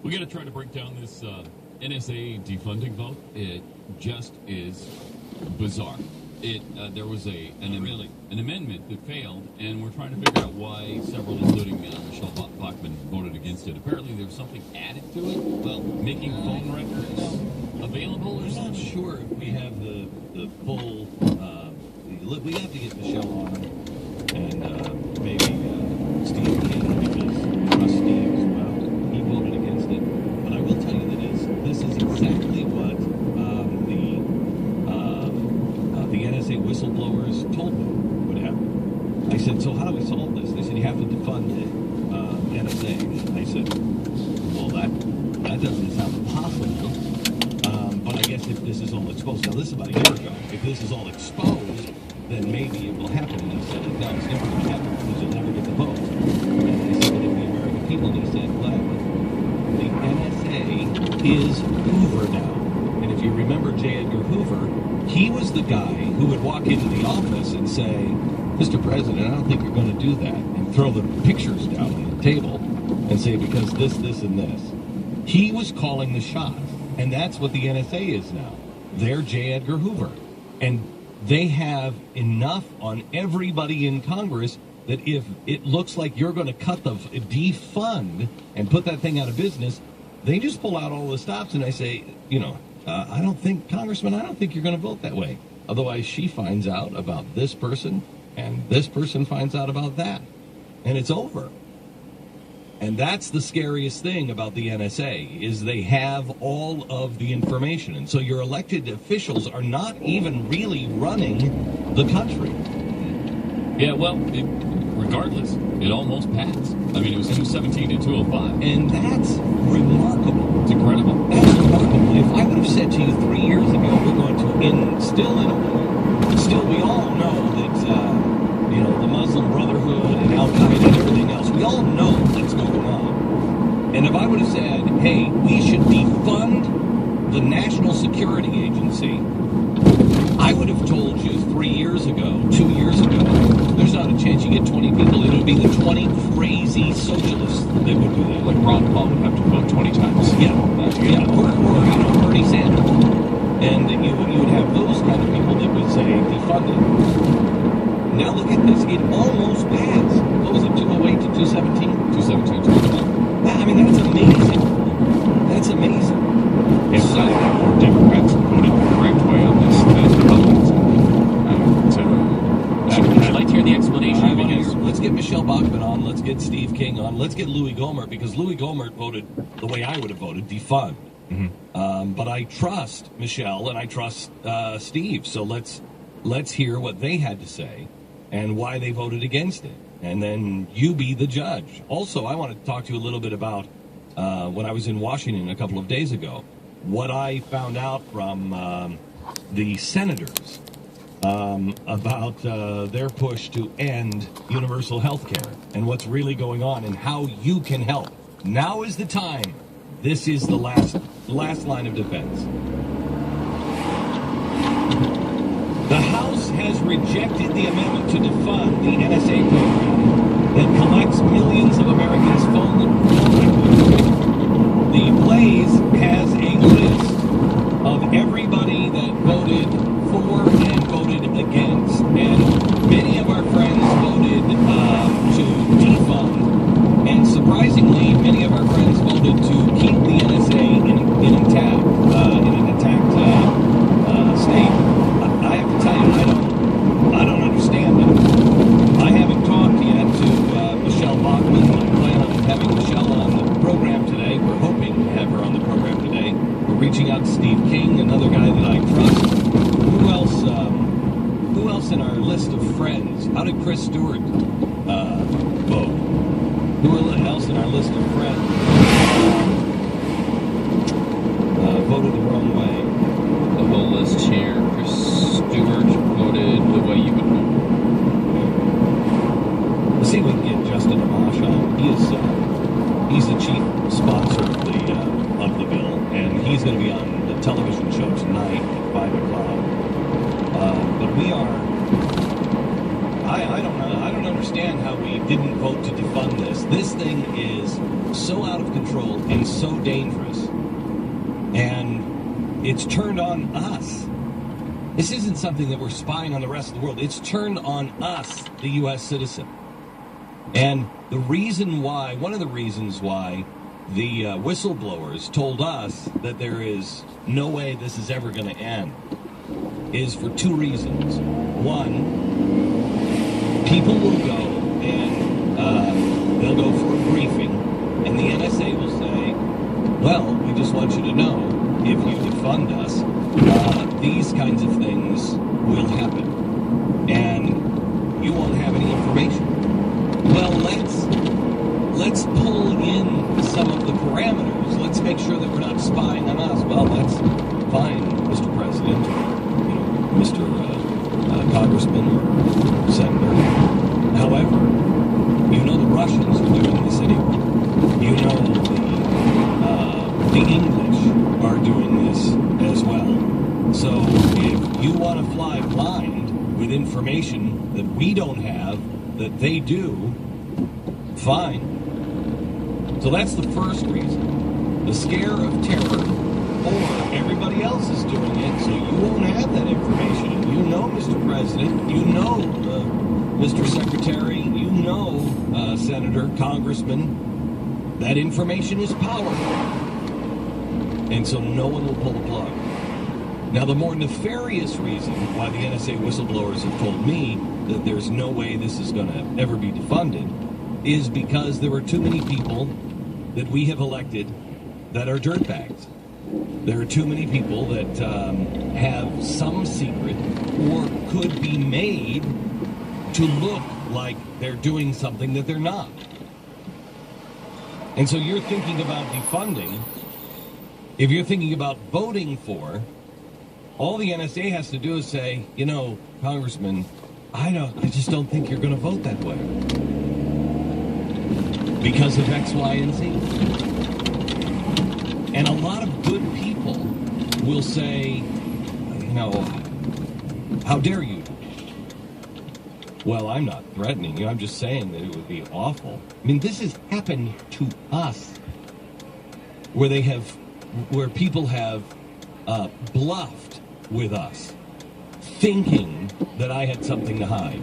We got to try to break down this NSA defunding vote. It just is bizarre. There was an amendment that failed, and we're trying to figure out why several, including Michelle Bachmann, voted against it. Apparently, there's something added to it. Well, making phone records available or something. I'm not sure if we have the full. We have to get Michelle on, and maybe Steve King, because trust Steve as well. He voted against it, but I will tell you that this is exactly what the NSA whistleblowers told me would happen. I said, so how do we solve this? They said, you have to defund the NSA. I said, well, that doesn't sound possible. But I guess if this is all exposed, now this is about a year ago, if this is all exposed, then maybe it will happen. And he said, no, it's never going to happen because you'll never get the vote. And I said, but if the American people, and he said, well, the NSA is Hoover now. And if you remember J. Edgar Hoover, he was the guy who would walk into the office and say, Mr. President, I don't think you're going to do that, and throw the pictures down on the table and say, because this, and this. He was calling the shots, and that's what the NSA is now. They're J. Edgar Hoover. And they have enough on everybody in Congress that if it looks like you're going to cut the defund and put that thing out of business, they just pull out all the stops, and I say, I don't think, Congressman, I don't think you're going to vote that way. Otherwise, she finds out about this person, and this person finds out about that. And it's over. And that's the scariest thing about the NSA, is they have all of the information. And so your elected officials are not even really running the country. Yeah, well, regardless, it almost passed. I mean, it was 217 to 205. And that's remarkable. It's incredible. That's remarkable. If I would have said to you 3 years ago, we're going to instill in a war, still we all know that, the Muslim Brotherhood and Al-Qaeda and everything else, we all know what's going on. And if I would have said, hey, we should defund the National Security Agency, I would have told you 3 years ago, 2 years ago, there's not a chance you get 20 people. It would be the 20 crazy socialists that would do that. Like Ron Paul would have to vote 20 times. Or Bernie Sanders. And you would have those kind of people that would say defund it. Now look at this. It almost passed. What was it, 208 to 217? 217 to 205. I mean, that's amazing. That's amazing. It's more Democrats voted the correct way on this than Republicans. I'd like to hear the explanation. Let's get Michelle Bachmann on. Let's get Steve King on. Let's get Louis Gohmert, because Louis Gohmert voted the way I would have voted, defund. Mm-hmm. But I trust Michelle and I trust Steve. So let's hear what they had to say and why they voted against it. And then you be the judge. Also, I want to talk to you a little bit about when I was in Washington a couple of days ago, what I found out from the senators about their push to end universal health care and what's really going on and how you can help. Now is the time. This is the last line of defense. The House has rejected the amendment to defund the NSA program that collects millions of Americans' phone records. The Blaze has a list of everybody that voted for and voted against, and many of our friends voted to defund, and surprisingly, many of our friends voted to keep the NSA in an intact state. I have to tell you, I don't understand that. I haven't talked yet to Michelle Bachmann. I plan on having Michelle on the program today. We're hoping to have her on the program today. We're reaching out to Steve King, another guy that I trust. Who else in our list of friends? How did Chris Stewart vote? Who else in our list of friends voted the wrong way? The whole list here. Chris Stewart voted the way you would vote. Let's see if we can get Justin Amash on. He's the chief sponsor of the bill, and he's going to be on the television show tonight at 5 o'clock. But we are, I I don't know. I don't understand how we didn't vote to defund this. This thing is so out of control and so dangerous. And it's turned on us. This isn't something that we're spying on the rest of the world. It's turned on us, the U.S. citizen. And the reason why, one of the reasons why the whistleblowers told us that there is no way this is ever going to end is for two reasons. One, people will go and they'll go for a briefing, and the NSA will say, well, we just want you to know, if you defund us, these kinds of things will happen, and you won't have any information. Well, let's pull in some of the parameters. Let's make sure that we're not spying on us. Well, that's fine, Mr. President, Mr. Congressman or Senator. However, you know the Russians are doing this anyway. You know the English are doing this as well. So if you want to fly blind with information that we don't have, that they do, fine. So that's the first reason. The scare of terror, or everybody else is doing it, so you won't have that information. And you know, Mr. President, you know, Mr. Secretary, you know, Senator, Congressman, that information is power. And so no one will pull the plug. Now, the more nefarious reason why the NSA whistleblowers have told me that there's no way this is going to ever be defunded is because there are too many people that we have elected that are dirtbags. There are too many people that have some secret or could be made to look like they're doing something that they're not. And so you're thinking about defunding. If you're thinking about voting for, all the NSA has to do is say, you know, Congressman, I just don't think you're going to vote that way because of X, Y, and Z. And a lot of good people will say, you know, how dare you? Well, I'm not threatening you. I'm just saying that it would be awful. I mean, this has happened to us, where people have bluffed with us, thinking that I had something to hide.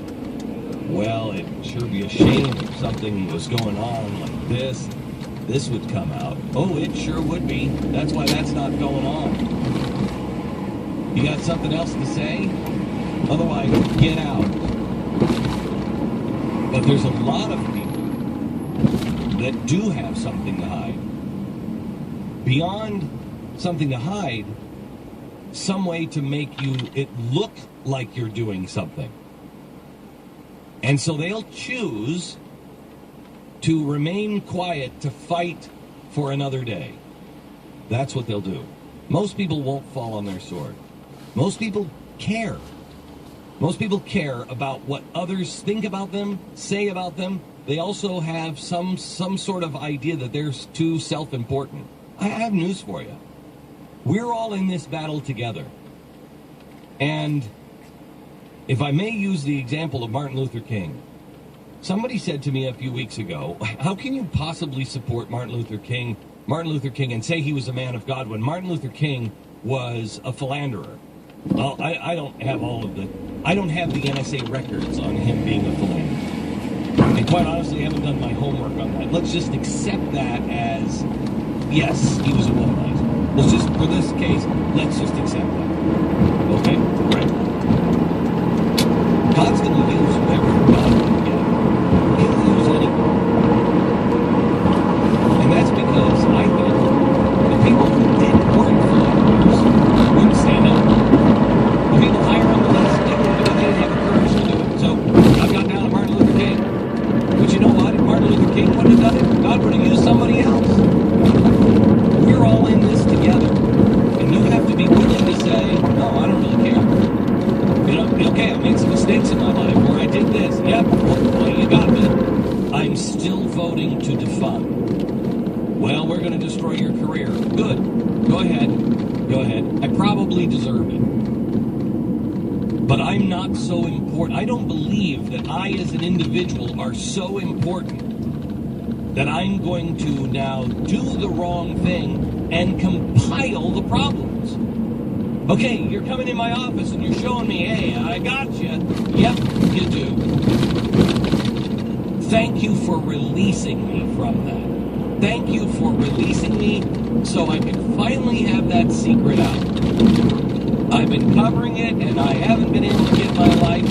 Well, it'd sure be a shame if something was going on like this would come out. Oh, it sure would be. That's why that's not going on. You got something else to say? Otherwise, get out. But there's a lot of people that do have something to hide. Beyond something to hide, some way to make it look like you're doing something. And so they'll choose to remain quiet, to fight for another day. That's what they'll do. Most people won't fall on their sword. Most people care. Most people care about what others think about them, say about them. They also have some sort of idea that they're too self-important. I have news for you. We're all in this battle together. And if I may use the example of Martin Luther King, somebody said to me a few weeks ago, how can you possibly support Martin Luther King and say he was a man of God when Martin Luther King was a philanderer? Well, I don't have the NSA records on him being a philanderer. And quite honestly, I haven't done my homework on that. Let's just accept that as, yes, he was a womanizer. Let's just, for this case, let's just accept that. Okay? Right. God's going to use whoever God can get. He'll use anyone. And that's because I think the people who didn't work for years wouldn't stand up. The people higher on the list, they didn't have the courage to do it. So I've got down to Martin Luther King. But you know what? If Martin Luther King wouldn't have done it, God would have used somebody else. We're all in this together. And you have to be willing to say, no, I don't really care. You know, okay, I made some mistakes in my life, or I did this. Yep, well, you got me. I'm still voting to defund. Well, we're going to destroy your career. Good. Go ahead. I probably deserve it. But I'm not so important. I don't believe that I as an individual are so important that I'm going to now do the wrong thing and compile the problems. Okay, you're coming in my office and you're showing me, hey, I got you. Yep, you do. Thank you for releasing me from that. Thank you for releasing me so I can finally have that secret out. I've been covering it and I haven't been able to get my life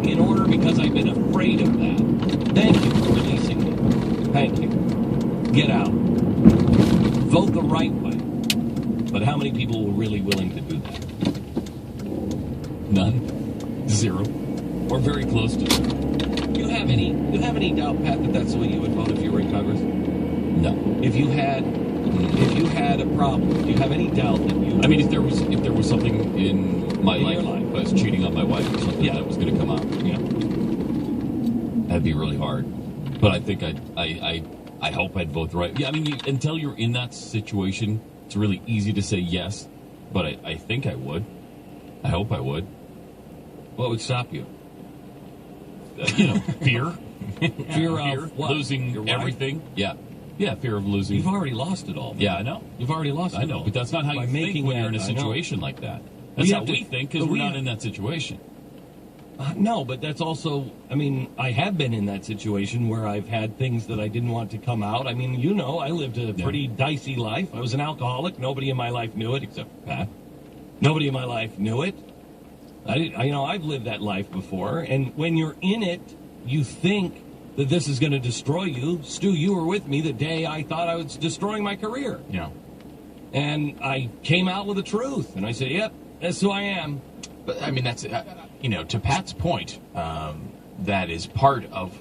in order because I've been afraid of that. Thank you for releasing me. Thank you. Get out. Vote the right way. But how many people were really willing to do that? None. Zero. Or very close to zero. You have any doubt, Pat, that that's the way you would vote if you were in Congress? No. If you had a problem, do you have any doubt that you? I mean, if there was something in my In your life, life. if I was cheating on my wife or something that was going to come out, Yeah. that'd be really hard. But I think I hope I'd vote right. Yeah, I mean, until you're in that situation, it's really easy to say yes. But I think I would. I hope I would. What would stop you? Fear. Fear of what? Losing Your wife? everything. Yeah. Yeah, fear of losing. You've already lost it all. Yeah, I know. You've already lost it I know, all. but that's not how By you think making when you're in a that- I know. situation like that. That's We how have to- we think because but we're we not have- in that situation. No, but that's also, I mean, I have been in that situation where I've had things that I didn't want to come out. I mean, I lived a pretty dicey life. I was an alcoholic. Nobody in my life knew it except Pat. Nobody in my life knew it. I've lived that life before. And when you're in it, you think that this is going to destroy you. Stu, you were with me the day I thought I was destroying my career. Yeah. And I came out with the truth. And I said, yep, that's who I am. But I mean, that's to Pat's point. That is part of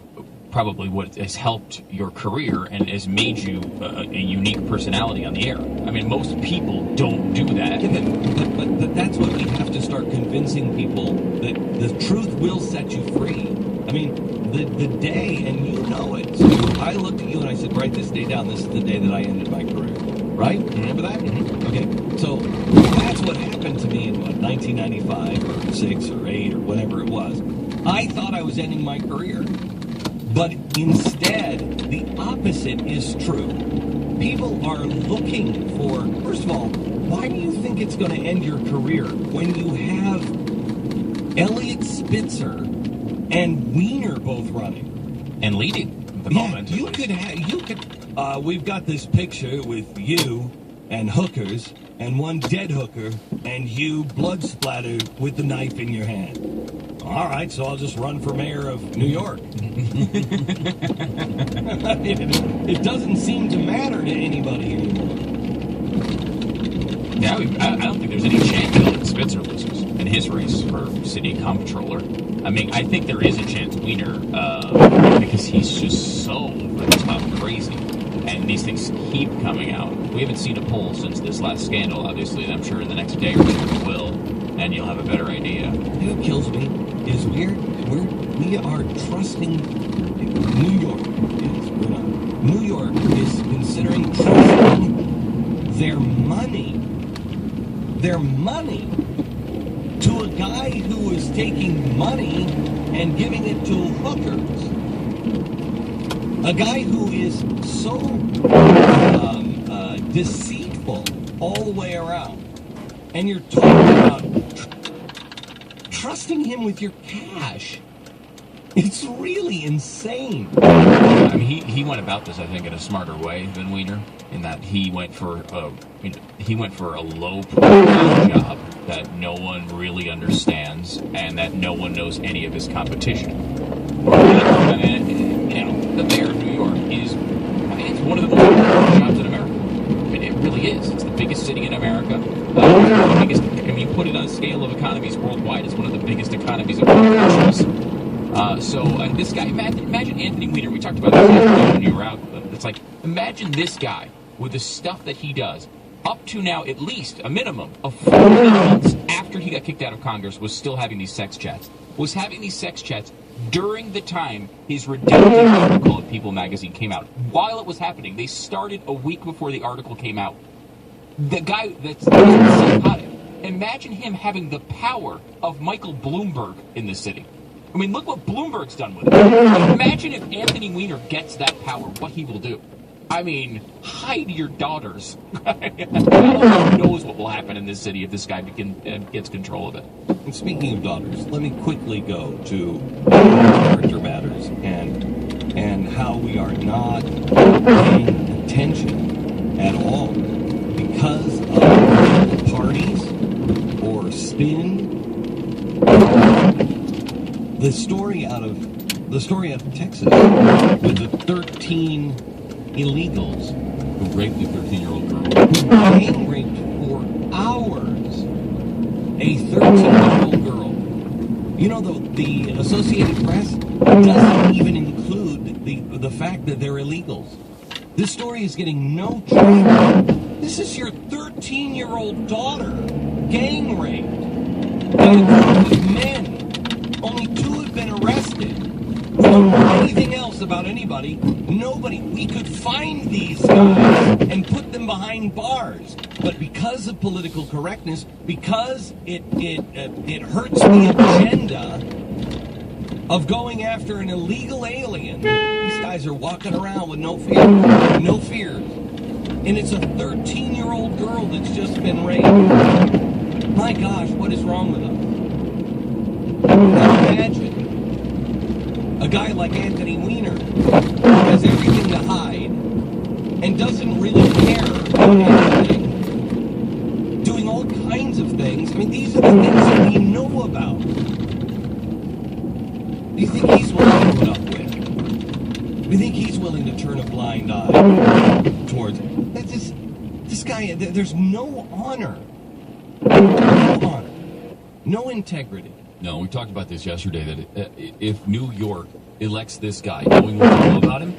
probably what has helped your career and has made you a unique personality on the air. I mean, most people don't do that. Yeah, but that's what we have to start convincing people, that the truth will set you free. I mean, the day, and you know it. So I looked at you and I said, write this day down. This is the day that I ended my career. Right? Remember that? Mm-hmm. Okay. So that's what happened to me in 1995 or 6 or 8 or whatever it was. I thought I was ending my career. But instead, the opposite is true. People are looking for, first of all, why do you think it's going to end your career when you have Elliot Spitzer and Wiener both running? And leading at the moment. We've got this picture with you and hookers and one dead hooker and you blood splattered with the knife in your hand. All right, so I'll just run for mayor of New York. It doesn't seem to matter to anybody anymore. Yeah, I don't think there's any chance that Spitzer loses in his race for city comptroller. I mean, I think there is a chance Wiener, because he's just so over the top crazy, and these things keep coming out. We haven't seen a poll since this last scandal, obviously, and I'm sure in the next day or two we will, and you'll have a better idea. You know what kills me is we are trusting New York. New York is considering trusting their money to a guy who is taking money and giving it to hookers. A guy who is so deceitful all the way around. And you're talking about trusting him with your cash. It's really insane. I mean, he went about this, I think, in a smarter way than Wiener, in that he went for a low-profile job that no one really understands and that no one knows any of his competition. I mean, the mayor of New York it's one of the most important jobs in America. I mean, it really is. It's the biggest city in America. You put it on a scale of economies worldwide, it's one of the biggest economies of all countries. This guy, imagine Anthony Weiner. We talked about this yesterday when you were out. It's like, imagine this guy with the stuff that he does. Up to now, at least a minimum of 4 months after he got kicked out of Congress, was still having these sex chats. Was having these sex chats during the time his redemptive article in People magazine came out. While it was happening, they started a week before the article came out. The guy that's psychotic. imagine him having the power of Michael Bloomberg in the city. I mean, look what Bloomberg's done with it. Imagine if Anthony Weiner gets that power, what he will do. I mean, hide your daughters. Who knows what will happen in this city if this guy gets control of it. And speaking of daughters, let me quickly go to character matters and how we are not paying attention at all because of parties or spin. The story out of Texas with the 13 illegals Who raped a 13-year-old girl. who gang raped for hours a 13-year-old girl. You know, the Associated Press doesn't even include the fact that they're illegals. This story is getting no traction. This is your 13-year-old daughter gang raped by a group of men. Only 2 have been arrested. We don't know anything else about anybody. Nobody. We could find these guys and put them behind bars. But because of political correctness, because it hurts the agenda of going after an illegal alien, these guys are walking around with no fear. No fear. And it's a 13-year-old girl that's just been raped. My gosh, what is wrong with us? Now imagine a guy like Anthony Weiner who has everything to hide and doesn't really care about anything, doing all kinds of things. I mean, these are the things that we know about. Do you think he's willing to put up with? Do you think he's willing to turn a blind eye towards it? That's just, this guy, there's no honor. No honor. No integrity. No, we talked about this yesterday, that if New York elects this guy, knowing what we know about him,